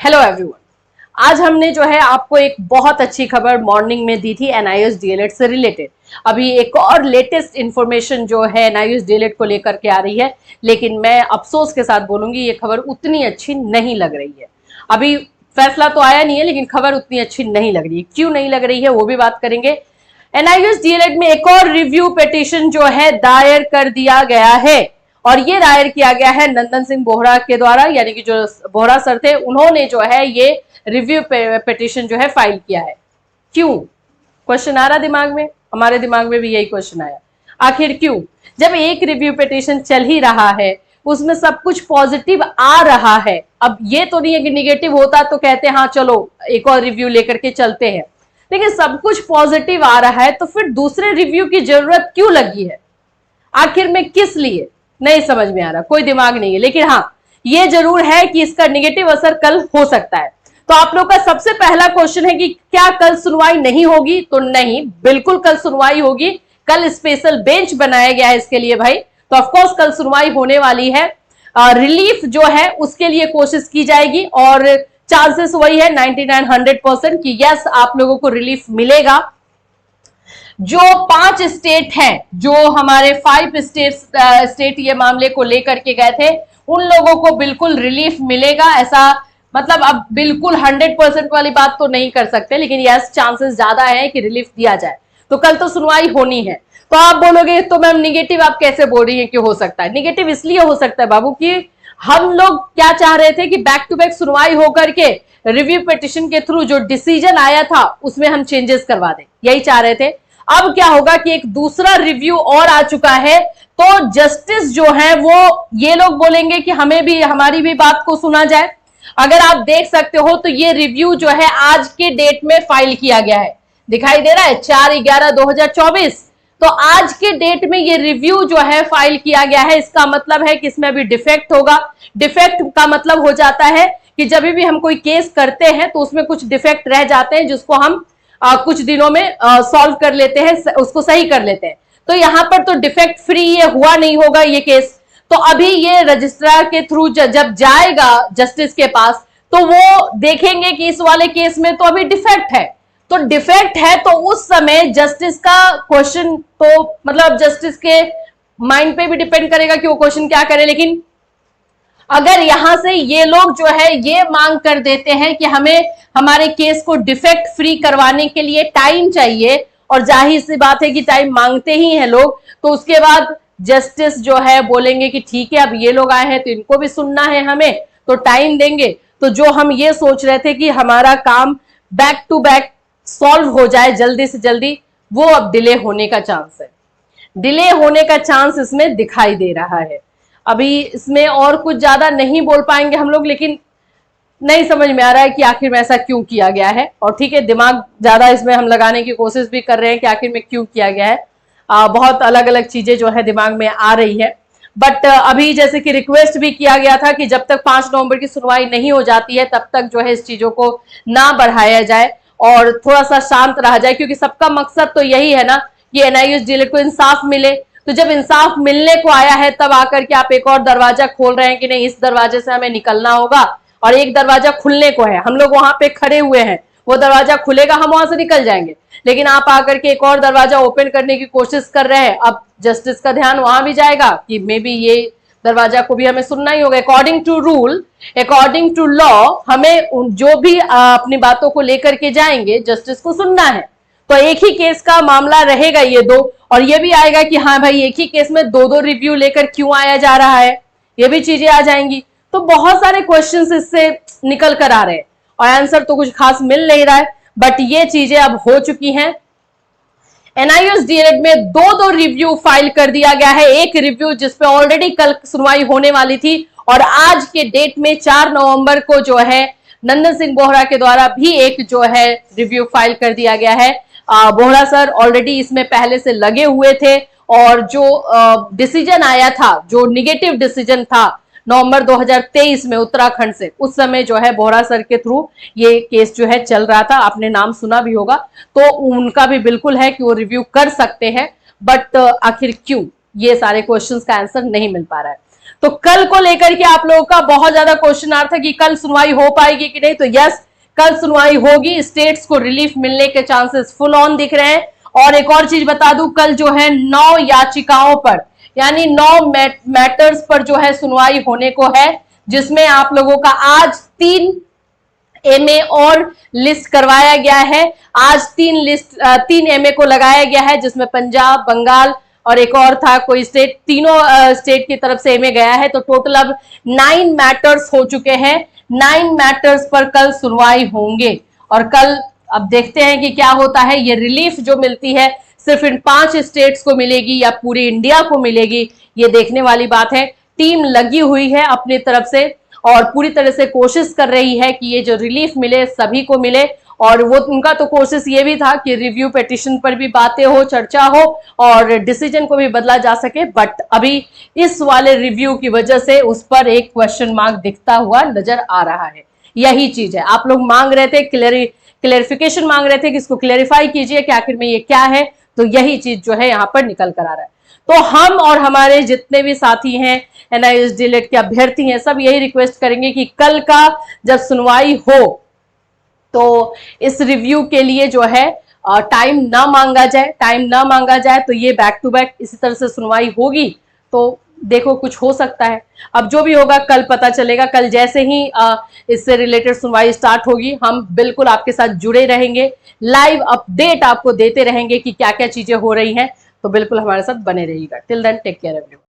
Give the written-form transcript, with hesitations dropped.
Hello everyone. आज हमने जो है आपको एक बहुत अच्छी खबर मॉर्निंग में दी थी एनआईएस डीएलएड से रिलेटेड। अभी एक और लेटेस्ट इंफॉर्मेशन जो है एनआईएस डीएलएड को लेकर के आ रही है, लेकिन मैं अफसोस के साथ बोलूंगी ये खबर उतनी अच्छी नहीं लग रही है। अभी फैसला तो आया नहीं है, लेकिन खबर उतनी अच्छी नहीं लग रही है। क्यों नहीं लग रही है वो भी बात करेंगे। एनआईएस डीएलएड में एक और रिव्यू पिटीशन जो है दायर कर दिया गया है, और ये दायर किया गया है नंदन सिंह बोहरा के द्वारा, यानी कि जो बोहरा सर थे उन्होंने जो है ये रिव्यू पिटीशन जो है फाइल किया है। क्यों? क्वेश्चन आ रहा दिमाग में, हमारे दिमाग में भी यही क्वेश्चन आया, आखिर क्यों? जब एक रिव्यू पिटीशन चल ही रहा है, उसमें सब कुछ पॉजिटिव आ रहा है। अब ये तो नहीं है कि निगेटिव होता तो कहते हैं हाँ चलो एक और रिव्यू लेकर के चलते हैं, लेकिन सब कुछ पॉजिटिव आ रहा है तो फिर दूसरे रिव्यू की जरूरत क्यों लगी है? आखिर में किस लिए? नहीं समझ में आ रहा, कोई दिमाग नहीं है। लेकिन हाँ ये जरूर है कि इसका निगेटिव असर कल हो सकता है। तो आप लोग का सबसे पहला क्वेश्चन है कि क्या कल सुनवाई नहीं होगी? तो नहीं, बिल्कुल कल सुनवाई होगी। कल स्पेशल बेंच बनाया गया है इसके लिए भाई, तो ऑफकोर्स कल सुनवाई होने वाली है। रिलीफ जो है उसके लिए कोशिश की जाएगी और चांसेस वही है 99-100% कि यस आप लोगों को रिलीफ मिलेगा। जो 5 स्टेट हैं, जो हमारे 5 स्टेट ये मामले को लेकर के गए थे, उन लोगों को बिल्कुल रिलीफ मिलेगा। ऐसा मतलब अब बिल्कुल 100% वाली बात तो नहीं कर सकते, लेकिन यस चांसेस ज्यादा है कि रिलीफ दिया जाए। तो कल तो सुनवाई होनी है। तो आप बोलोगे तो मैम निगेटिव आप कैसे बोल रही है कि हो सकता है? निगेटिव इसलिए हो सकता है बाबू कि हम लोग क्या चाह रहे थे कि बैक टू बैक सुनवाई होकर के रिव्यू पिटीशन के थ्रू जो डिसीजन आया था उसमें हम चेंजेस करवा दें, यही चाह रहे थे। अब क्या होगा कि एक दूसरा रिव्यू और आ चुका है, तो जस्टिस जो है वो ये लोग बोलेंगे कि हमें भी हमारी भी बात को सुना जाए। अगर आप देख सकते हो तो ये रिव्यू जो है आज के डेट में फाइल किया गया है, दिखाई दे रहा है 4/11/2024। तो आज के डेट में ये रिव्यू जो है फाइल किया गया है। इसका मतलब है कि इसमें अभी डिफेक्ट होगा। डिफेक्ट का मतलब हो जाता है कि जब भी हम कोई केस करते हैं तो उसमें कुछ डिफेक्ट रह जाते हैं जिसको हम कुछ दिनों में सॉल्व कर लेते हैं, उसको सही कर लेते हैं। तो यहां पर तो डिफेक्ट फ्री ये हुआ नहीं होगा ये केस। तो अभी ये रजिस्ट्रार के थ्रू जब जाएगा जस्टिस के पास तो वो देखेंगे कि इस वाले केस में तो अभी डिफेक्ट है। तो डिफेक्ट है तो उस समय जस्टिस का क्वेश्चन तो मतलब जस्टिस के माइंड पे भी डिपेंड करेगा कि वो क्वेश्चन क्या करे। लेकिन अगर यहां से ये लोग जो है ये मांग कर देते हैं कि हमें हमारे केस को डिफेक्ट फ्री करवाने के लिए टाइम चाहिए, और जाहिर सी बात है कि टाइम मांगते ही हैं लोग, तो उसके बाद जस्टिस जो है बोलेंगे कि ठीक है अब ये लोग आए हैं तो इनको भी सुनना है हमें, तो टाइम देंगे। तो जो हम ये सोच रहे थे कि हमारा काम बैक टू बैक सॉल्व हो जाए जल्दी से जल्दी, वो अब डिले होने का चांस है। डिले होने का चांस इसमें दिखाई दे रहा है। अभी इसमें और कुछ ज्यादा नहीं बोल पाएंगे हम लोग, लेकिन नहीं समझ में आ रहा है कि आखिर में ऐसा क्यों किया गया है। और ठीक है दिमाग ज्यादा इसमें हम लगाने की कोशिश भी कर रहे हैं कि आखिर में क्यों किया गया है। बहुत अलग अलग चीजें जो है दिमाग में आ रही है। बट अभी जैसे कि रिक्वेस्ट भी किया गया था कि जब तक 5 नवंबर की सुनवाई नहीं हो जाती है तब तक जो है इस चीजों को ना बढ़ाया जाए और थोड़ा सा शांत रहा जाए, क्योंकि सबका मकसद तो यही है ना कि एनआईएस डीएलएड को इंसाफ मिले। तो जब इंसाफ मिलने को आया है तब आकर के आप एक और दरवाजा खोल रहे हैं कि नहीं इस दरवाजे से हमें निकलना होगा, और एक दरवाजा खुलने को है, हम लोग वहां पे खड़े हुए हैं, वो दरवाजा खुलेगा हम वहां से निकल जाएंगे, लेकिन आप आकर के एक और दरवाजा ओपन करने की कोशिश कर रहे हैं। अब जस्टिस का ध्यान वहां भी जाएगा कि मे बी ये दरवाजा को भी हमें सुनना ही होगा। According to rule, according to law, हमें जो भी अपनी बातों को लेकर के जाएंगे जस्टिस को सुनना है। तो एक ही केस का मामला रहेगा ये दो, और ये भी आएगा कि हाँ भाई एक ही केस में 2-2 रिव्यू लेकर क्यों आया जा रहा है, ये भी चीजें आ जाएंगी। तो बहुत सारे क्वेश्चंस इससे निकल कर आ रहे हैं और आंसर तो कुछ खास मिल नहीं रहा है। बट ये चीजें अब हो चुकी हैं। एनआईएस डीएलएड में 2-2 रिव्यू फाइल कर दिया गया है। एक रिव्यू जिसपे ऑलरेडी कल सुनवाई होने वाली थी, और आज के डेट में 4 नवंबर को जो है नंदन सिंह बोहरा के द्वारा भी एक जो है रिव्यू फाइल कर दिया गया है। बोहरा सर ऑलरेडी इसमें पहले से लगे हुए थे, और जो डिसीजन आया था, जो निगेटिव डिसीजन था नवंबर 2023 में उत्तराखंड से, उस समय जो है बोहरा सर के थ्रू ये केस जो है चल रहा था, आपने नाम सुना भी होगा। तो उनका भी बिल्कुल है कि वो रिव्यू कर सकते हैं, बट आखिर क्यों, ये सारे क्वेश्चंस का आंसर नहीं मिल पा रहा है। तो कल को लेकर के आप लोगों का बहुत ज्यादा क्वेश्चन आ था कि कल सुनवाई हो पाएगी कि नहीं। तो यस, कल सुनवाई होगी। स्टेट्स को रिलीफ मिलने के चांसेस फुल ऑन दिख रहे हैं। और एक और चीज बता दूं, कल जो है 9 याचिकाओं पर, यानी 9 मैटर्स पर जो है सुनवाई होने को है, जिसमें आप लोगों का आज 3 एमए और लिस्ट करवाया गया है। आज 3 एमए को लगाया गया है, जिसमें पंजाब, बंगाल और एक और था कोई स्टेट, तीनों स्टेट की तरफ से एमए गया है। तो टोटल अब 9 मैटर्स हो चुके हैं। 9 मैटर्स पर कल सुनवाई होंगे। और कल अब देखते हैं कि क्या होता है। ये रिलीफ जो मिलती है सिर्फ इन 5 स्टेट्स को मिलेगी या पूरी इंडिया को मिलेगी, ये देखने वाली बात है। टीम लगी हुई है अपनी तरफ से और पूरी तरह से कोशिश कर रही है कि ये जो रिलीफ मिले सभी को मिले। और वो उनका तो कोशिश ये भी था कि रिव्यू पिटीशन पर भी बातें हो, चर्चा हो और डिसीजन को भी बदला जा सके। बट अभी इस वाले रिव्यू की वजह से उस पर एक क्वेश्चन मार्क दिखता हुआ नजर आ रहा है। यही चीज है, आप लोग मांग रहे थे, क्लेरिफिकेशन मांग रहे थे कि इसको क्लेरिफाई कीजिए कि आखिर में ये क्या है। तो यही चीज जो है यहाँ पर निकल कर आ रहा है। तो हम और हमारे जितने भी साथी हैं, एनआईएस डीएलएड के अभ्यर्थी हैं, सब यही रिक्वेस्ट करेंगे कि कल का जब सुनवाई हो तो इस रिव्यू के लिए जो है टाइम ना मांगा जाए। तो ये बैक टू बैक इसी तरह से सुनवाई होगी तो देखो कुछ हो सकता है। अब जो भी होगा कल पता चलेगा। कल जैसे ही इससे रिलेटेड सुनवाई स्टार्ट होगी, हम बिल्कुल आपके साथ जुड़े रहेंगे, लाइव अपडेट आपको देते रहेंगे कि क्या क्या चीजें हो रही हैं। तो बिल्कुल हमारे साथ बने रहिएगा। Till then take care everyone.